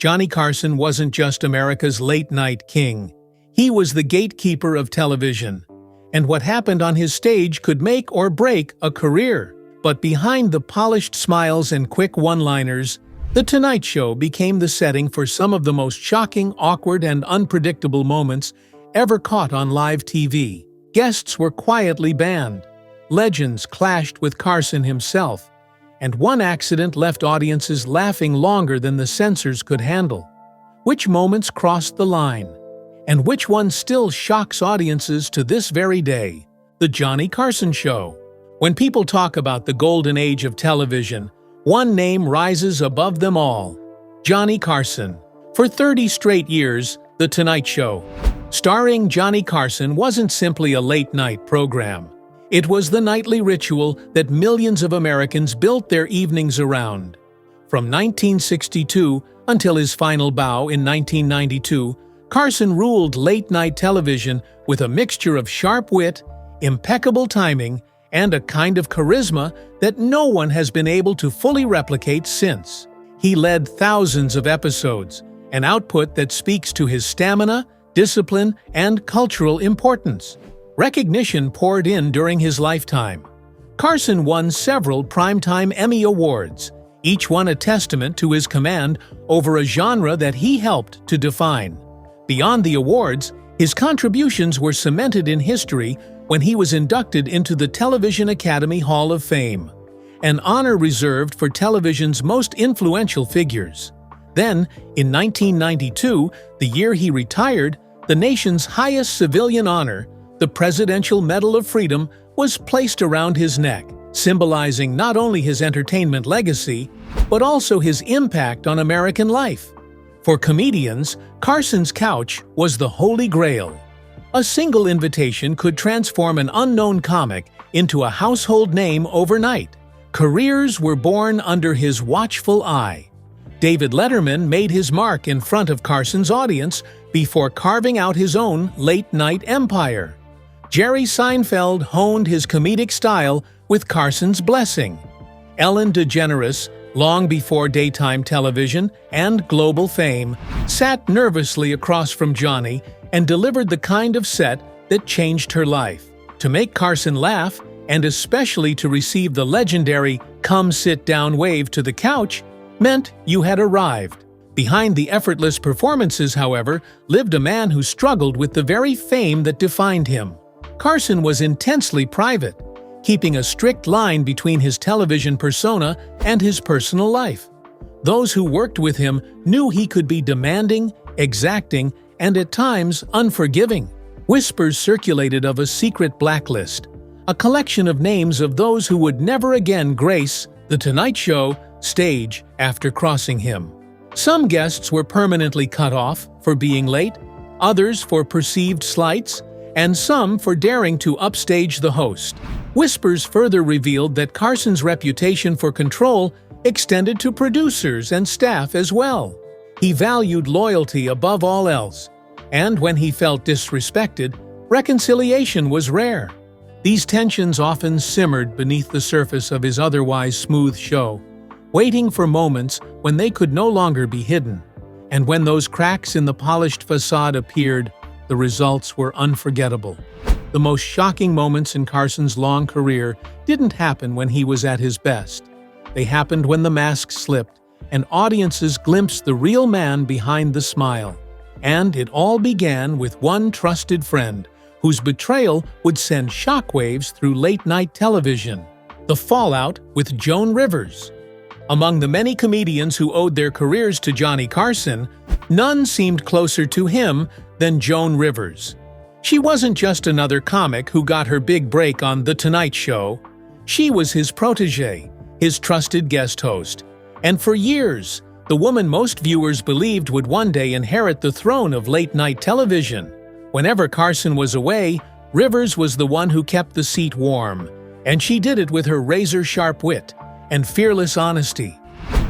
Johnny Carson wasn't just America's late-night king. He was the gatekeeper of television. And what happened on his stage could make or break a career. But behind the polished smiles and quick one-liners, The Tonight Show became the setting for some of the most shocking, awkward, and unpredictable moments ever caught on live TV. Guests were quietly banned. Legends clashed with Carson himself. And one accident left audiences laughing longer than the censors could handle. Which moments crossed the line? And which one still shocks audiences to this very day? The Johnny Carson Show. When people talk about the golden age of television, one name rises above them all: Johnny Carson. For 30 straight years, The Tonight Show, starring Johnny Carson, wasn't simply a late-night program. It was the nightly ritual that millions of Americans built their evenings around. From 1962 until his final bow in 1992, Carson ruled late-night television with a mixture of sharp wit, impeccable timing, and a kind of charisma that no one has been able to fully replicate since. He led thousands of episodes, an output that speaks to his stamina, discipline, and cultural importance. Recognition poured in during his lifetime. Carson won several Primetime Emmy Awards, each one a testament to his command over a genre that he helped to define. Beyond the awards, his contributions were cemented in history when he was inducted into the Television Academy Hall of Fame, an honor reserved for television's most influential figures. Then, in 1992, the year he retired, the nation's highest civilian honor, the Presidential Medal of Freedom, was placed around his neck, symbolizing not only his entertainment legacy, but also his impact on American life. For comedians, Carson's couch was the holy grail. A single invitation could transform an unknown comic into a household name overnight. Careers were born under his watchful eye. David Letterman made his mark in front of Carson's audience before carving out his own late-night empire. Jerry Seinfeld honed his comedic style with Carson's blessing. Ellen DeGeneres, long before daytime television and global fame, sat nervously across from Johnny and delivered the kind of set that changed her life. To make Carson laugh, and especially to receive the legendary "come sit down" wave to the couch, meant you had arrived. Behind the effortless performances, however, lived a man who struggled with the very fame that defined him. Carson was intensely private, keeping a strict line between his television persona and his personal life. Those who worked with him knew he could be demanding, exacting, and at times unforgiving. Whispers circulated of a secret blacklist, a collection of names of those who would never again grace The Tonight Show stage after crossing him. Some guests were permanently cut off for being late, others for perceived slights, and some for daring to upstage the host. Whispers further revealed that Carson's reputation for control extended to producers and staff as well. He valued loyalty above all else, and when he felt disrespected, reconciliation was rare. These tensions often simmered beneath the surface of his otherwise smooth show, waiting for moments when they could no longer be hidden. And when those cracks in the polished facade appeared, the results were unforgettable. The most shocking moments in Carson's long career didn't happen when he was at his best. They happened when the mask slipped and audiences glimpsed the real man behind the smile. And it all began with one trusted friend, whose betrayal would send shockwaves through late-night television: the fallout with Joan Rivers. Among the many comedians who owed their careers to Johnny Carson, none seemed closer to him than Joan Rivers. She wasn't just another comic who got her big break on The Tonight Show. She was his protégé, his trusted guest host. And for years, the woman most viewers believed would one day inherit the throne of late-night television. Whenever Carson was away, Rivers was the one who kept the seat warm, and she did it with her razor-sharp wit and fearless honesty.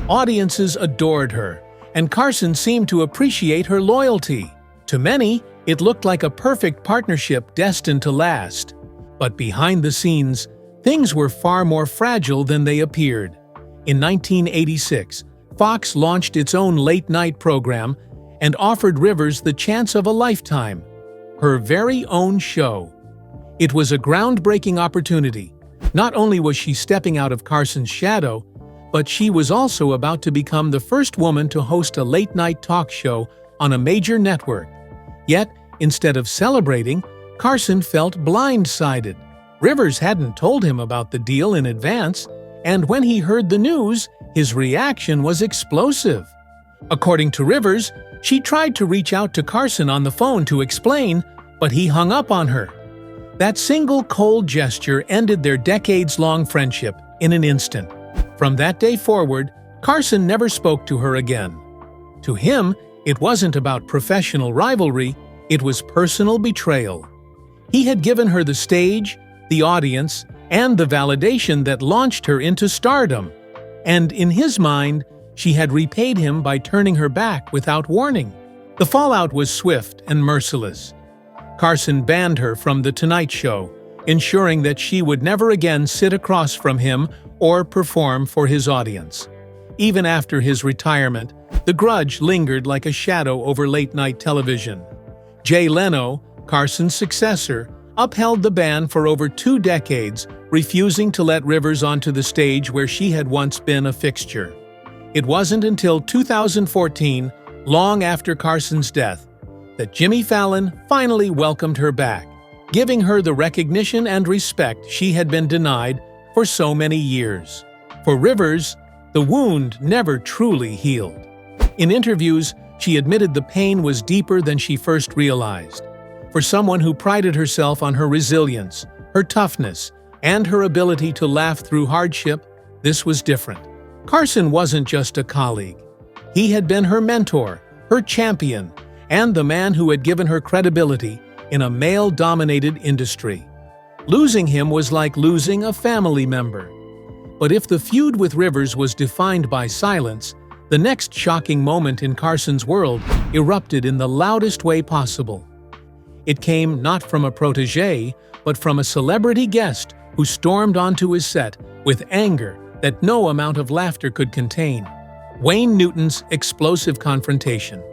Audiences adored her, and Carson seemed to appreciate her loyalty. To many, it looked like a perfect partnership destined to last. But behind the scenes, things were far more fragile than they appeared. In 1986, Fox launched its own late-night program and offered Rivers the chance of a lifetime, her very own show. It was a groundbreaking opportunity. Not only was she stepping out of Carson's shadow, but she was also about to become the first woman to host a late-night talk show on a major network. Yet, instead of celebrating, Carson felt blindsided. Rivers hadn't told him about the deal in advance, and when he heard the news, his reaction was explosive. According to Rivers, she tried to reach out to Carson on the phone to explain, but he hung up on her. That single cold gesture ended their decades-long friendship in an instant. From that day forward, Carson never spoke to her again. To him, it wasn't about professional rivalry, it was personal betrayal. He had given her the stage, the audience, and the validation that launched her into stardom. And in his mind, she had repaid him by turning her back without warning. The fallout was swift and merciless. Carson banned her from The Tonight Show, ensuring that she would never again sit across from him or perform for his audience. Even after his retirement, the grudge lingered like a shadow over late-night television. Jay Leno, Carson's successor, upheld the ban for over 2 decades, refusing to let Rivers onto the stage where she had once been a fixture. It wasn't until 2014, long after Carson's death, that Jimmy Fallon finally welcomed her back, giving her the recognition and respect she had been denied for so many years. For Rivers, the wound never truly healed. In interviews, she admitted the pain was deeper than she first realized. For someone who prided herself on her resilience, her toughness, and her ability to laugh through hardship, this was different. Carson wasn't just a colleague. He had been her mentor, her champion, and the man who had given her credibility in a male-dominated industry. Losing him was like losing a family member. But if the feud with Rivers was defined by silence, the next shocking moment in Carson's world erupted in the loudest way possible. It came not from a protégé, but from a celebrity guest who stormed onto his set with anger that no amount of laughter could contain. Wayne Newton's explosive confrontation.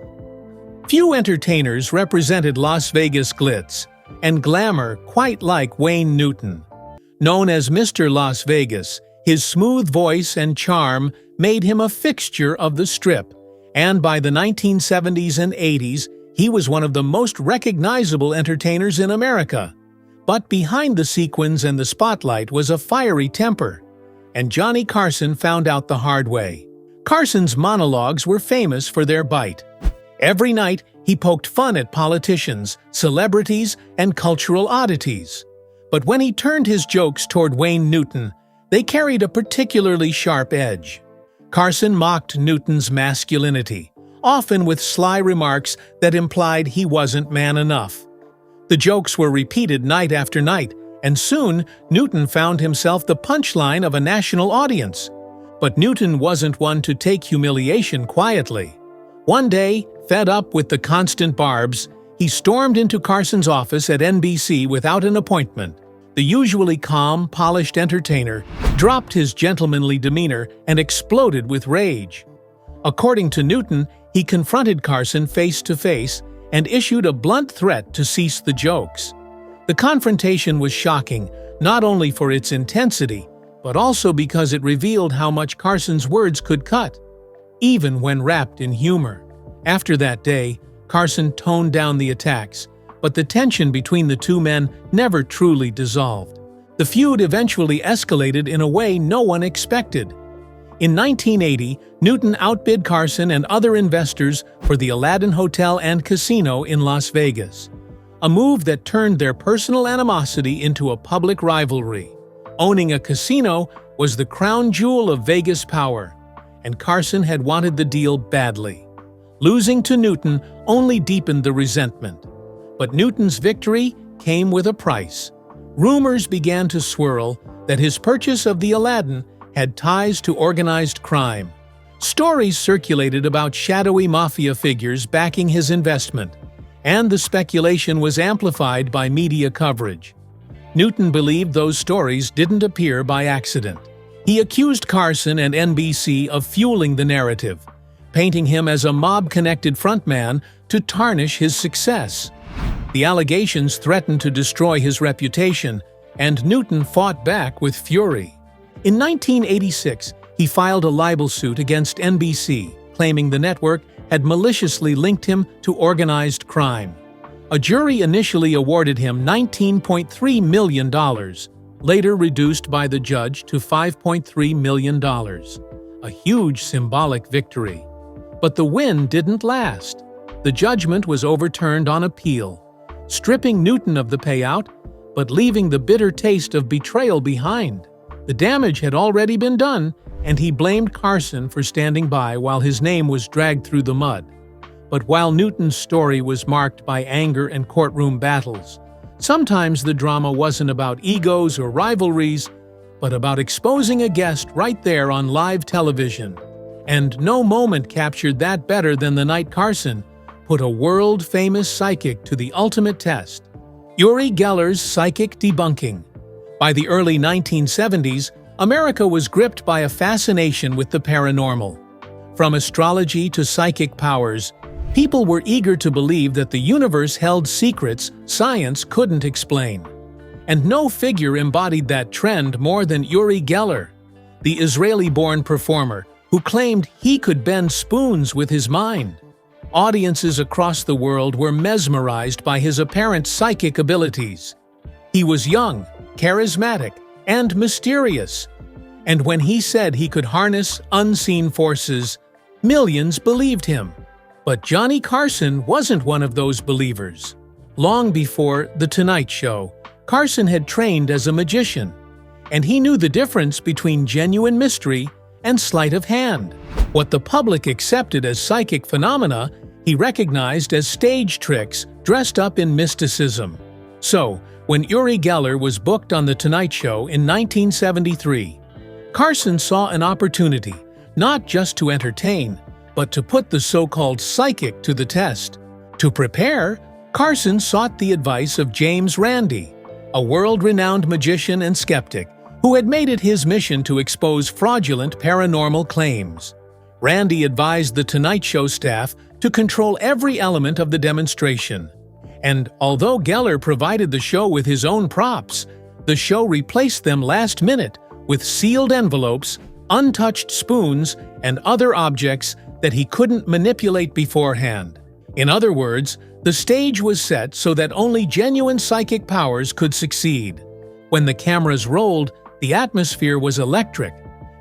Few entertainers represented Las Vegas glitz and glamour quite like Wayne Newton. Known as Mr. Las Vegas, his smooth voice and charm made him a fixture of the Strip, and by the 1970s and 80s, he was one of the most recognizable entertainers in America. But behind the sequins and the spotlight was a fiery temper, and Johnny Carson found out the hard way. Carson's monologues were famous for their bite. Every night, he poked fun at politicians, celebrities, and cultural oddities. But when he turned his jokes toward Wayne Newton, they carried a particularly sharp edge. Carson mocked Newton's masculinity, often with sly remarks that implied he wasn't man enough. The jokes were repeated night after night, and soon Newton found himself the punchline of a national audience. But Newton wasn't one to take humiliation quietly. One day, fed up with the constant barbs, he stormed into Carson's office at NBC without an appointment. The usually calm, polished entertainer dropped his gentlemanly demeanor and exploded with rage. According to Newton, he confronted Carson face to face and issued a blunt threat to cease the jokes. The confrontation was shocking, not only for its intensity, but also because it revealed how much Carson's words could cut, even when wrapped in humor. After that day, Carson toned down the attacks, but the tension between the two men never truly dissolved. The feud eventually escalated in a way no one expected. In 1980, Newton outbid Carson and other investors for the Aladdin Hotel and Casino in Las Vegas, a move that turned their personal animosity into a public rivalry. Owning a casino was the crown jewel of Vegas power, and Carson had wanted the deal badly. Losing to Newton only deepened the resentment. But Newton's victory came with a price. Rumors began to swirl that his purchase of the Aladdin had ties to organized crime. Stories circulated about shadowy mafia figures backing his investment, and the speculation was amplified by media coverage. Newton believed those stories didn't appear by accident. He accused Carson and NBC of fueling the narrative, painting him as a mob-connected frontman to tarnish his success. The allegations threatened to destroy his reputation, and Newton fought back with fury. In 1986, he filed a libel suit against NBC, claiming the network had maliciously linked him to organized crime. A jury initially awarded him $19.3 million, later reduced by the judge to $5.3 million. A huge symbolic victory. But the win didn't last. The judgment was overturned on appeal, stripping Newton of the payout, but leaving the bitter taste of betrayal behind. The damage had already been done, and he blamed Carson for standing by while his name was dragged through the mud. But while Newton's story was marked by anger and courtroom battles, sometimes the drama wasn't about egos or rivalries, but about exposing a guest right there on live television. And no moment captured that better than the night Carson put a world-famous psychic to the ultimate test. Yuri Geller's psychic debunking. By the early 1970s, America was gripped by a fascination with the paranormal. From astrology to psychic powers, people were eager to believe that the universe held secrets science couldn't explain. And no figure embodied that trend more than Yuri Geller, the Israeli-born performer who claimed he could bend spoons with his mind. Audiences across the world were mesmerized by his apparent psychic abilities. He was young, charismatic, and mysterious. And when he said he could harness unseen forces, millions believed him. But Johnny Carson wasn't one of those believers. Long before The Tonight Show, Carson had trained as a magician, and he knew the difference between genuine mystery and sleight of hand. What the public accepted as psychic phenomena, he recognized as stage tricks dressed up in mysticism. So, when Yuri Geller was booked on The Tonight Show in 1973, Carson saw an opportunity not just to entertain, but to put the so-called psychic to the test. To prepare, Carson sought the advice of James Randi, a world-renowned magician and skeptic who had made it his mission to expose fraudulent paranormal claims. Randi advised The Tonight Show staff to control every element of the demonstration. And although Geller provided the show with his own props, the show replaced them last minute with sealed envelopes, untouched spoons, and other objects that he couldn't manipulate beforehand. In other words, the stage was set so that only genuine psychic powers could succeed. When the cameras rolled, the atmosphere was electric.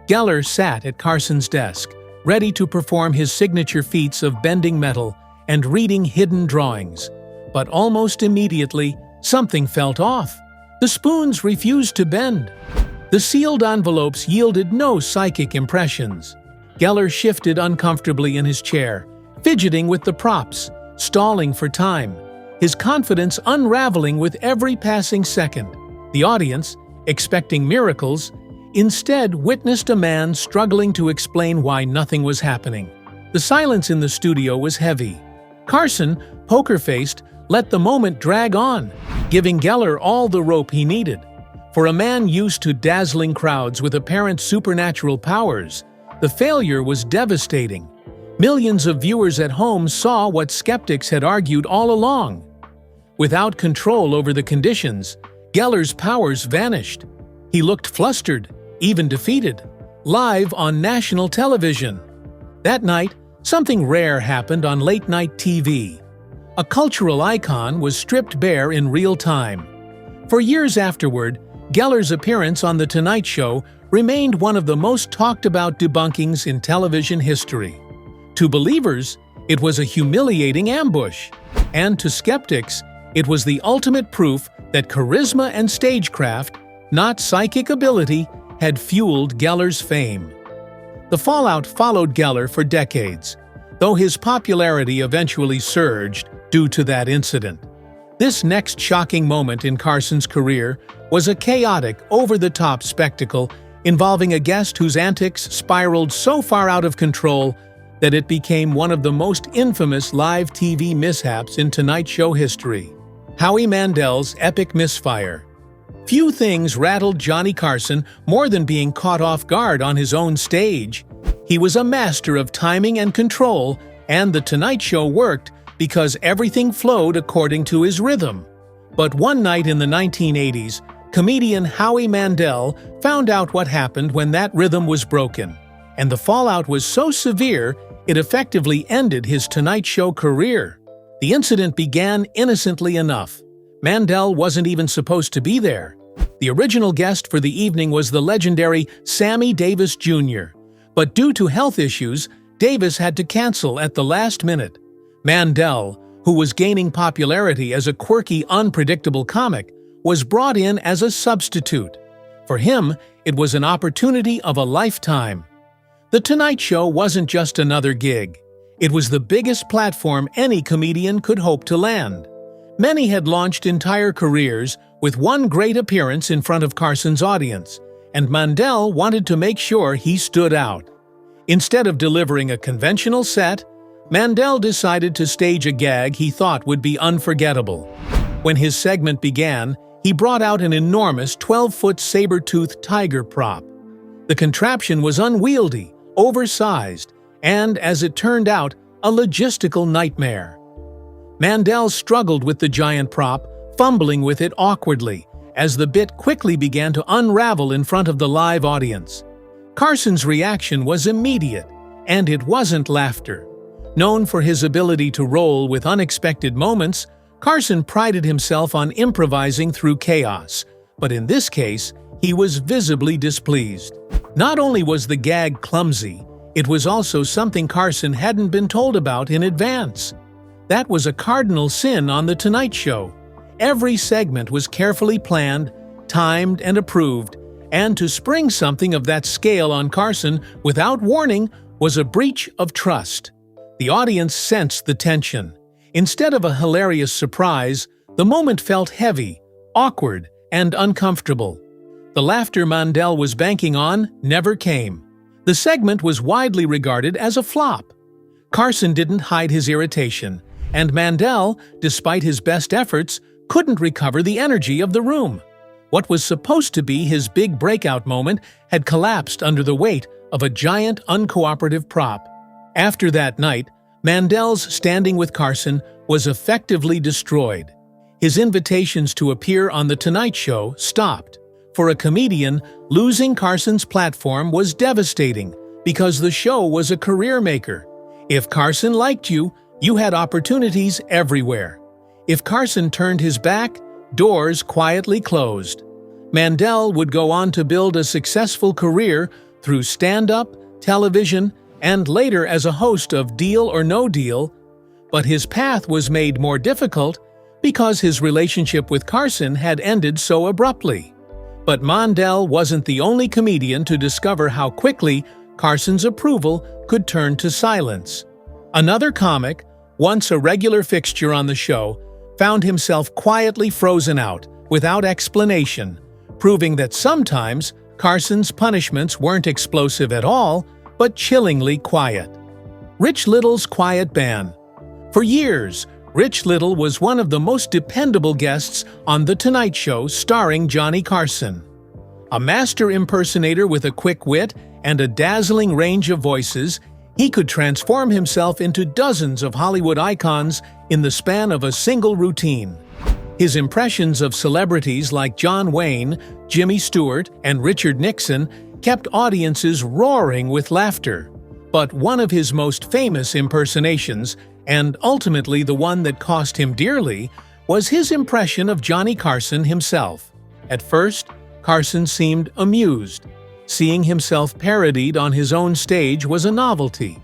Geller sat at Carson's desk, ready to perform his signature feats of bending metal and reading hidden drawings. But almost immediately, something felt off. The spoons refused to bend. The sealed envelopes yielded no psychic impressions. Geller shifted uncomfortably in his chair, fidgeting with the props, stalling for time, his confidence unraveling with every passing second. The audience, expecting miracles, instead witnessed a man struggling to explain why nothing was happening. The silence in the studio was heavy. Carson, poker-faced, let the moment drag on, giving Geller all the rope he needed. For a man used to dazzling crowds with apparent supernatural powers, the failure was devastating. Millions of viewers at home saw what skeptics had argued all along. Without control over the conditions, Geller's powers vanished. He looked flustered, even defeated, live on national television. That night, something rare happened on late-night TV. A cultural icon was stripped bare in real time. For years afterward, Geller's appearance on The Tonight Show remained one of the most talked-about debunkings in television history. To believers, it was a humiliating ambush, and to skeptics, it was the ultimate proof that charisma and stagecraft, not psychic ability, had fueled Geller's fame. The fallout followed Geller for decades, though his popularity eventually surged due to that incident. This next shocking moment in Carson's career was a chaotic, over-the-top spectacle involving a guest whose antics spiraled so far out of control that it became one of the most infamous live TV mishaps in Tonight Show history. Howie Mandel's epic misfire. Few things rattled Johnny Carson more than being caught off guard on his own stage. He was a master of timing and control, and The Tonight Show worked because everything flowed according to his rhythm. But one night in the 1980s, comedian Howie Mandel found out what happened when that rhythm was broken, and the fallout was so severe it effectively ended his Tonight Show career. The incident began innocently enough. Mandel wasn't even supposed to be there. The original guest for the evening was the legendary Sammy Davis Jr., but due to health issues, Davis had to cancel at the last minute. Mandel, who was gaining popularity as a quirky, unpredictable comic, was brought in as a substitute. For him, it was an opportunity of a lifetime. The Tonight Show wasn't just another gig. It was the biggest platform any comedian could hope to land. Many had launched entire careers with one great appearance in front of Carson's audience, and Mandel wanted to make sure he stood out. Instead of delivering a conventional set, Mandel decided to stage a gag he thought would be unforgettable. When his segment began, he brought out an enormous 12-foot saber-toothed tiger prop. The contraption was unwieldy, oversized, and, as it turned out, a logistical nightmare. Mandel struggled with the giant prop, fumbling with it awkwardly, as the bit quickly began to unravel in front of the live audience. Carson's reaction was immediate, and it wasn't laughter. Known for his ability to roll with unexpected moments, Carson prided himself on improvising through chaos, but in this case, he was visibly displeased. Not only was the gag clumsy, it was also something Carson hadn't been told about in advance. That was a cardinal sin on The Tonight Show. Every segment was carefully planned, timed, and approved, and to spring something of that scale on Carson without warning was a breach of trust. The audience sensed the tension. Instead of a hilarious surprise, the moment felt heavy, awkward, and uncomfortable. The laughter Mandel was banking on never came. The segment was widely regarded as a flop. Carson didn't hide his irritation, and Mandel, despite his best efforts, couldn't recover the energy of the room. What was supposed to be his big breakout moment had collapsed under the weight of a giant, uncooperative prop. After that night, Mandel's standing with Carson was effectively destroyed. His invitations to appear on The Tonight Show stopped. For a comedian, losing Carson's platform was devastating because the show was a career maker. If Carson liked you, you had opportunities everywhere. If Carson turned his back, doors quietly closed. Mandel would go on to build a successful career through stand-up, television, and later as a host of Deal or No Deal, but his path was made more difficult because his relationship with Carson had ended so abruptly. But Mandel wasn't the only comedian to discover how quickly Carson's approval could turn to silence. Another comic, once a regular fixture on the show, found himself quietly frozen out, without explanation, proving that sometimes Carson's punishments weren't explosive at all, but chillingly quiet. Rich Little's quiet ban. For years, Rich Little was one of the most dependable guests on The Tonight Show starring Johnny Carson. A master impersonator with a quick wit and a dazzling range of voices, he could transform himself into dozens of Hollywood icons in the span of a single routine. His impressions of celebrities like John Wayne, Jimmy Stewart, and Richard Nixon kept audiences roaring with laughter. But one of his most famous impersonations, and ultimately the one that cost him dearly, was his impression of Johnny Carson himself. At first, Carson seemed amused. Seeing himself parodied on his own stage was a novelty.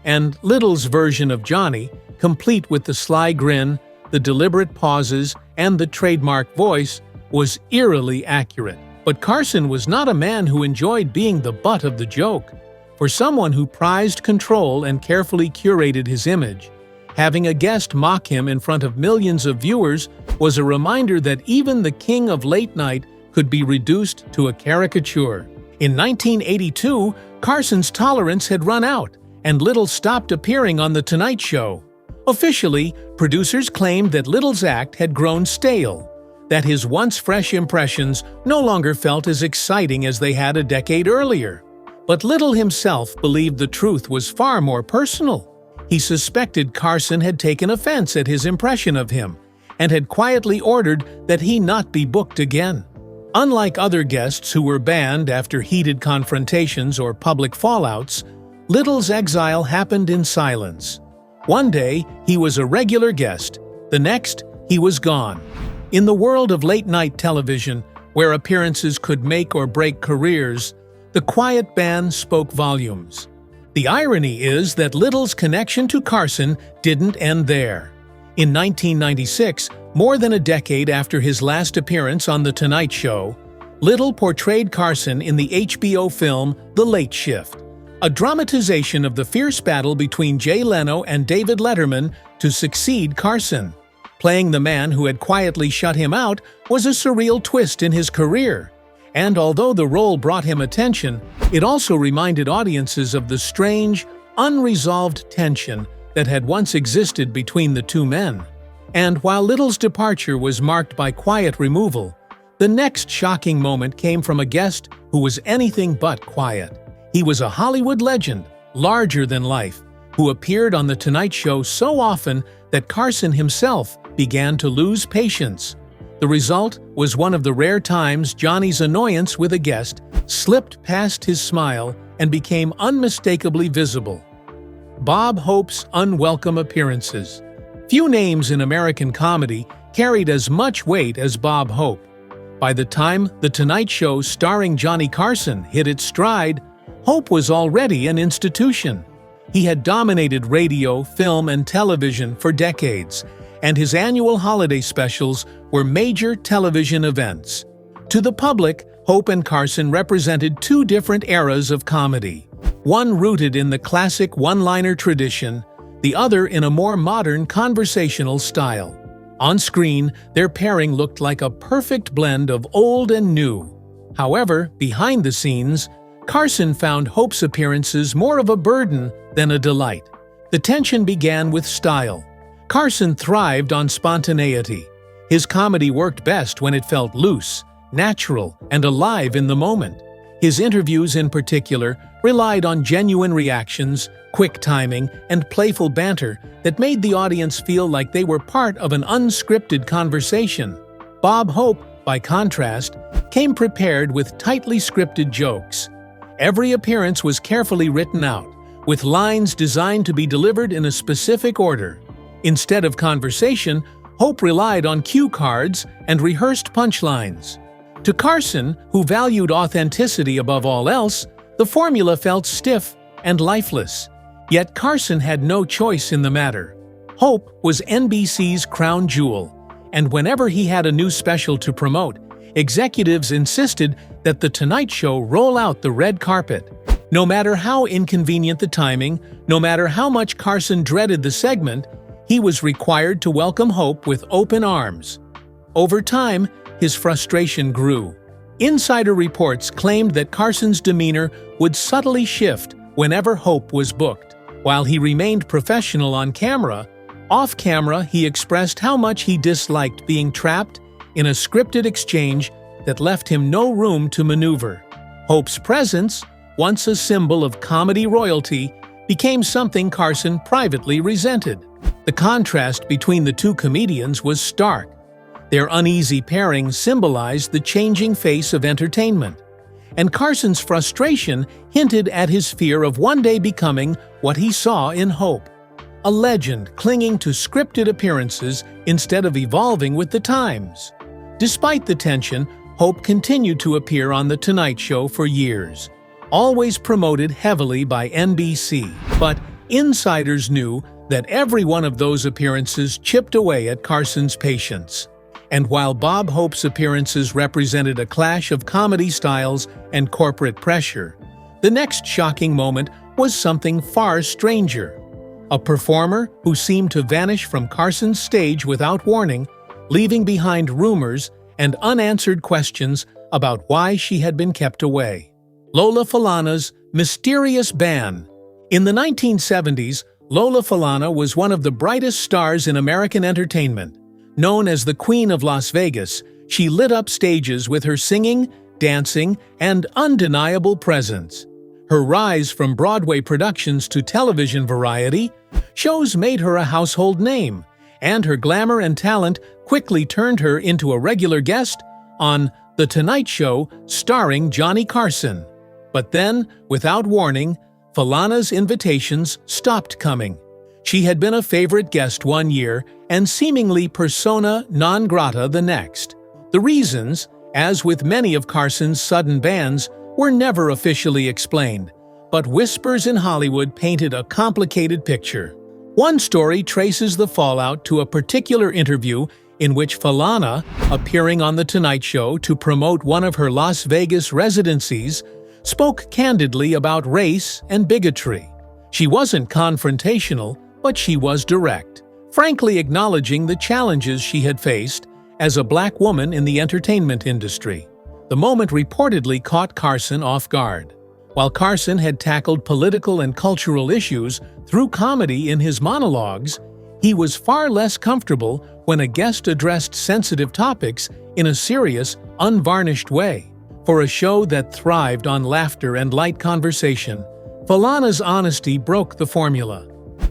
And Little's version of Johnny, complete with the sly grin, the deliberate pauses, and the trademark voice, was eerily accurate. But Carson was not a man who enjoyed being the butt of the joke. For someone who prized control and carefully curated his image, having a guest mock him in front of millions of viewers was a reminder that even the king of late night could be reduced to a caricature. In 1982, Carson's tolerance had run out, and Little stopped appearing on The Tonight Show. Officially, producers claimed that Little's act had grown stale. that his once fresh impressions no longer felt as exciting as they had a decade earlier. But Little himself believed the truth was far more personal. He suspected Carson had taken offense at his impression of him, and had quietly ordered that he not be booked again. Unlike other guests who were banned after heated confrontations or public fallouts, Little's exile happened in silence. One day, he was a regular guest. The next, he was gone. In the world of late-night television, where appearances could make or break careers, the quiet ban spoke volumes. The irony is that Little's connection to Carson didn't end there. In 1996, more than a decade after his last appearance on The Tonight Show, Little portrayed Carson in the HBO film The Late Shift, a dramatization of the fierce battle between Jay Leno and David Letterman to succeed Carson. Playing the man who had quietly shut him out was a surreal twist in his career, and although the role brought him attention, it also reminded audiences of the strange, unresolved tension that had once existed between the two men. And while Little's departure was marked by quiet removal, the next shocking moment came from a guest who was anything but quiet. He was a Hollywood legend, larger than life, who appeared on The Tonight Show so often that Carson himself began to lose patience. The result was one of the rare times Johnny's annoyance with a guest slipped past his smile and became unmistakably visible. Bob Hope's unwelcome appearances. Few names in American comedy carried as much weight as Bob Hope. By the time The Tonight Show starring Johnny Carson hit its stride, Hope was already an institution. He had dominated radio, film, and television for decades, and his annual holiday specials were major television events. To the public, Hope and Carson represented two different eras of comedy, one rooted in the classic one-liner tradition, the other in a more modern conversational style. On screen, their pairing looked like a perfect blend of old and new. However, behind the scenes, Carson found Hope's appearances more of a burden than a delight. The tension began with style. Carson thrived on spontaneity. His comedy worked best when it felt loose, natural, and alive in the moment. His interviews in particular relied on genuine reactions, quick timing, and playful banter that made the audience feel like they were part of an unscripted conversation. Bob Hope, by contrast, came prepared with tightly scripted jokes. Every appearance was carefully written out, with lines designed to be delivered in a specific order. Instead of conversation, Hope relied on cue cards and rehearsed punchlines. To Carson, who valued authenticity above all else, the formula felt stiff and lifeless. Yet Carson had no choice in the matter. Hope was NBC's crown jewel, and whenever he had a new special to promote, executives insisted that The Tonight Show roll out the red carpet. No matter how inconvenient the timing, no matter how much Carson dreaded the segment, he was required to welcome Hope with open arms. Over time, his frustration grew. Insider reports claimed that Carson's demeanor would subtly shift whenever Hope was booked. While he remained professional on camera, off-camera he expressed how much he disliked being trapped in a scripted exchange that left him no room to maneuver. Hope's presence, once a symbol of comedy royalty, became something Carson privately resented. The contrast between the two comedians was stark. Their uneasy pairing symbolized the changing face of entertainment, and Carson's frustration hinted at his fear of one day becoming what he saw in Hope, a legend clinging to scripted appearances instead of evolving with the times. Despite the tension, Hope continued to appear on The Tonight Show for years, always promoted heavily by NBC, but insiders knew that every one of those appearances chipped away at Carson's patience. And while Bob Hope's appearances represented a clash of comedy styles and corporate pressure, the next shocking moment was something far stranger. A performer who seemed to vanish from Carson's stage without warning, leaving behind rumors and unanswered questions about why she had been kept away. Lola Falana's mysterious ban. In the 1970s, Lola Falana was one of the brightest stars in American entertainment. Known as the Queen of Las Vegas, She lit up stages with her singing, dancing, and undeniable presence. Her rise from Broadway productions to television variety shows made her a household name, and her glamour and talent quickly turned her into a regular guest on The Tonight Show starring Johnny Carson. But then, without warning, Falana's invitations stopped coming. She had been a favorite guest one year and seemingly persona non grata the next. The reasons, as with many of Carson's sudden bans, were never officially explained, but whispers in Hollywood painted a complicated picture. One story traces the fallout to a particular interview in which Falana, appearing on The Tonight Show to promote one of her Las Vegas residencies, spoke candidly about race and bigotry. She wasn't confrontational, but she was direct, frankly acknowledging the challenges she had faced as a black woman in the entertainment industry. The moment reportedly caught Carson off guard. While Carson had tackled political and cultural issues through comedy in his monologues, he was far less comfortable when a guest addressed sensitive topics in a serious, unvarnished way. For a show that thrived on laughter and light conversation, Falana's honesty broke the formula.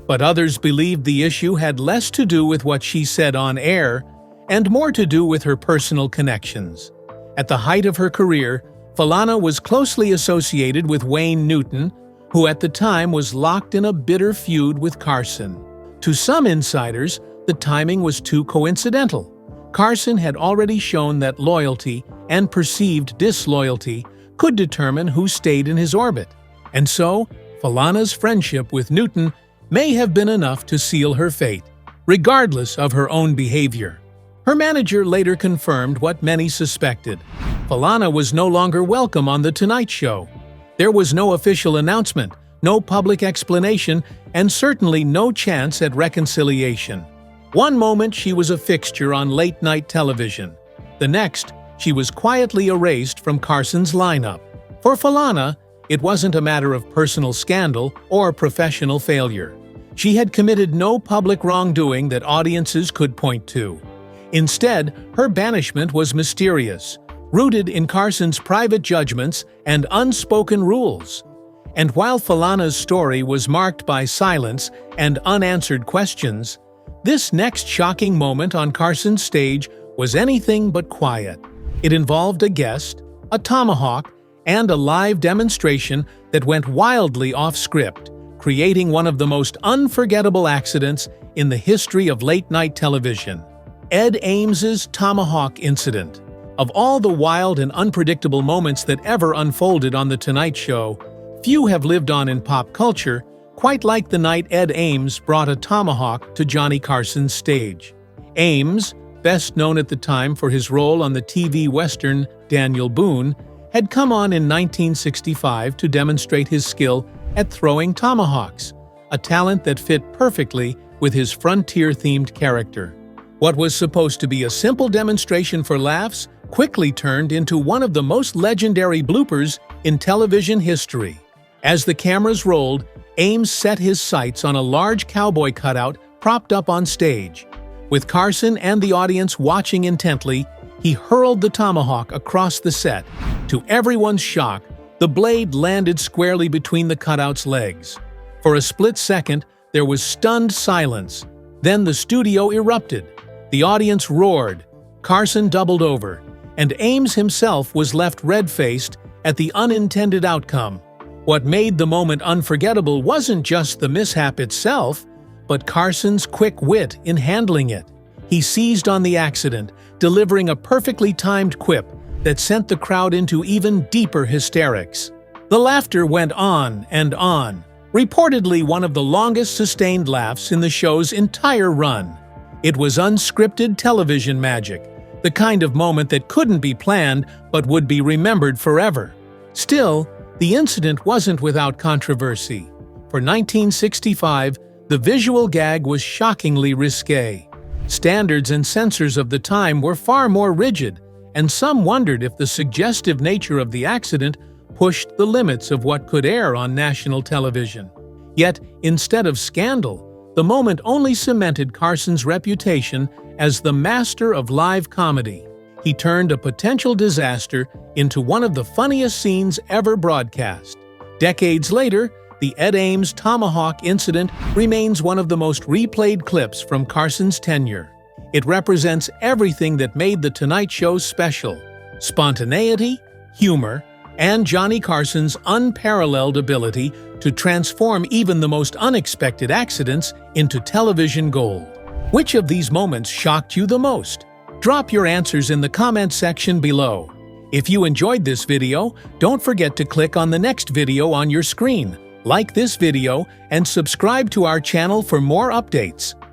But others believed the issue had less to do with what she said on air and more to do with her personal connections. At the height of her career, Falana was closely associated with Wayne Newton, who at the time was locked in a bitter feud with Carson. To some insiders, the timing was too coincidental. Carson had already shown that loyalty and perceived disloyalty could determine who stayed in his orbit. And so, Falana's friendship with Newton may have been enough to seal her fate, regardless of her own behavior. Her manager later confirmed what many suspected. Falana was no longer welcome on The Tonight Show. There was no official announcement, no public explanation, and certainly no chance at reconciliation. One moment she was a fixture on late-night television. The next, she was quietly erased from Carson's lineup. For Falana, it wasn't a matter of personal scandal or professional failure. She had committed no public wrongdoing that audiences could point to. Instead, her banishment was mysterious, rooted in Carson's private judgments and unspoken rules. And while Falana's story was marked by silence and unanswered questions, this next shocking moment on Carson's stage was anything but quiet. It involved a guest, a tomahawk, and a live demonstration that went wildly off-script, creating one of the most unforgettable accidents in the history of late-night television. Ed Ames's tomahawk incident. Of all the wild and unpredictable moments that ever unfolded on The Tonight Show, few have lived on in pop culture quite like the night Ed Ames brought a tomahawk to Johnny Carson's stage. Ames, best known at the time for his role on the TV Western Daniel Boone, had come on in 1965 to demonstrate his skill at throwing tomahawks, a talent that fit perfectly with his frontier-themed character. What was supposed to be a simple demonstration for laughs quickly turned into one of the most legendary bloopers in television history. As the cameras rolled, Ames set his sights on a large cowboy cutout propped up on stage. With Carson and the audience watching intently, he hurled the tomahawk across the set. To everyone's shock, the blade landed squarely between the cutout's legs. For a split second, there was stunned silence. Then the studio erupted. The audience roared. Carson doubled over, and Ames himself was left red-faced at the unintended outcome. What made the moment unforgettable wasn't just the mishap itself, but Carson's quick wit in handling it. He seized on the accident, delivering a perfectly timed quip that sent the crowd into even deeper hysterics. The laughter went on and on, reportedly one of the longest sustained laughs in the show's entire run. It was unscripted television magic, the kind of moment that couldn't be planned but would be remembered forever. Still, the incident wasn't without controversy. For 1965, the visual gag was shockingly risque. Standards and censors of the time were far more rigid, and some wondered if the suggestive nature of the accident pushed the limits of what could air on national television. Yet, instead of scandal, the moment only cemented Carson's reputation as the master of live comedy. he turned a potential disaster into one of the funniest scenes ever broadcast. Decades later, the Ed Ames tomahawk incident remains one of the most replayed clips from Carson's tenure. It represents everything that made The Tonight Show special: spontaneity, humor, and Johnny Carson's unparalleled ability to transform even the most unexpected accidents into television gold. Which of these moments shocked you the most? Drop your answers in the comment section below. If you enjoyed this video, don't forget to click on the next video on your screen, like this video, and subscribe to our channel for more updates.